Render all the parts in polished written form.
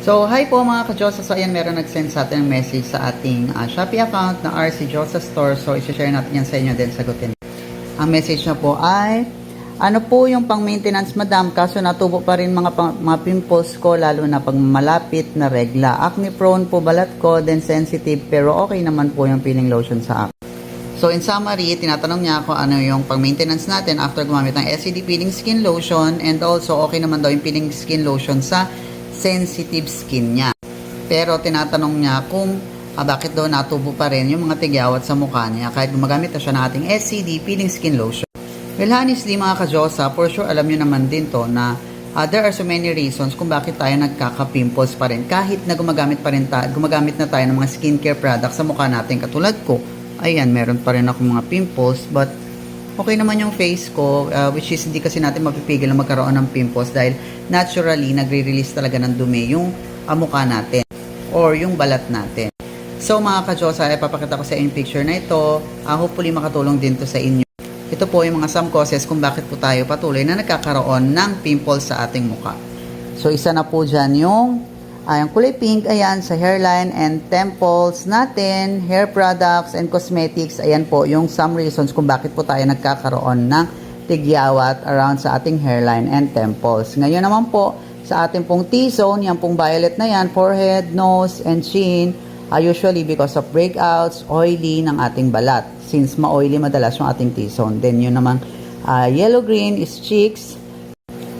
So, hi po mga ka-Josa. So, ayan, meron nag-send sa atin ng message sa ating Shopee account na RC Josa Store. So, isi-share natin yan sa inyo din, sagutin. Ang message na po ay, ano po yung pang-maintenance, madam? Kaso natubo pa rin mga pimples ko, lalo na pag malapit na regla. Acne prone po balat ko, then sensitive, pero okay naman po yung peeling lotion sa akin. So, in summary, tinatanong niya ako ano yung pang-maintenance natin after gumamit ng SCD Peeling Skin Lotion, and also okay naman daw yung peeling skin lotion sa sensitive skin niya. Pero tinatanong niya kung bakit daw natubo pa rin yung mga tigyawat sa mukha niya kahit gumagamit na siya ng ating SCD Peeling Skin Lotion. Well, honestly mga ka-Josa, for sure alam nyo naman din to na there are so many reasons kung bakit tayo nagkaka-pimples pa rin kahit na gumagamit na tayo ng mga skincare products sa mukha natin. Katulad ko, ayan, meron pa rin ako mga pimples, but okay naman yung face ko, which is hindi kasi natin mapipigil na magkaroon ng pimples dahil naturally nagre-release talaga ng dumi yung mukha natin or yung balat natin. So mga ka-Josa, ipapakita ko sa inyo yung picture na ito. Hopefully makatulong din to sa inyo. Ito po yung mga some causes kung bakit po tayo patuloy na nagkakaroon ng pimples sa ating mukha. So isa na po dyan yung kulay pink, ayan, sa hairline and temples natin, hair products and cosmetics. Ayan po yung some reasons kung bakit po tayo nagkakaroon ng tigyawat around sa ating hairline and temples. Ngayon naman po, sa ating pong T-zone, yan pong violet na yan, forehead, nose, and chin, usually because of breakouts, oily ng ating balat. Since ma-oily madalas yung ating T-zone. Then yun naman, yellow-green is cheeks,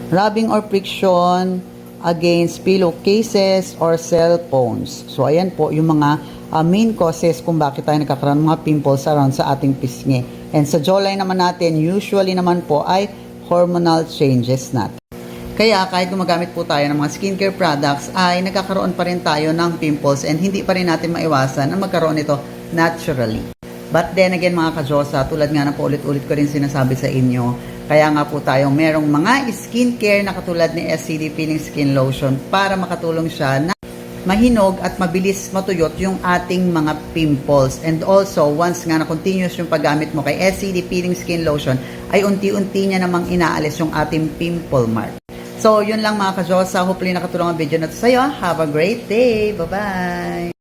rubbing or friction against pillowcases or cell phones. So, ayan po yung mga main causes kung bakit tayo nagkakaroon ng mga pimples around sa ating pisngi. And sa jawline naman natin, usually naman po ay hormonal changes natin. Kaya kahit gumagamit po tayo ng mga skincare products, ay nagkakaroon pa rin tayo ng pimples and hindi pa rin natin maiwasan na magkaroon ito naturally. But then again mga ka-Josa, tulad nga na po ulit-ulit ko rin sinasabi sa inyo, kaya nga po tayong merong mga skincare na katulad ni SCD Peeling Skin Lotion para makatulong siya na mahinog at mabilis matuyot yung ating mga pimples. And also, once nga na continuous yung paggamit mo kay SCD Peeling Skin Lotion, ay unti-unti niya namang inaalis yung ating pimple mark. So, yun lang mga ka-Josa. Hopefully nakatulong ang video na to sa'yo. Have a great day. Bye-bye!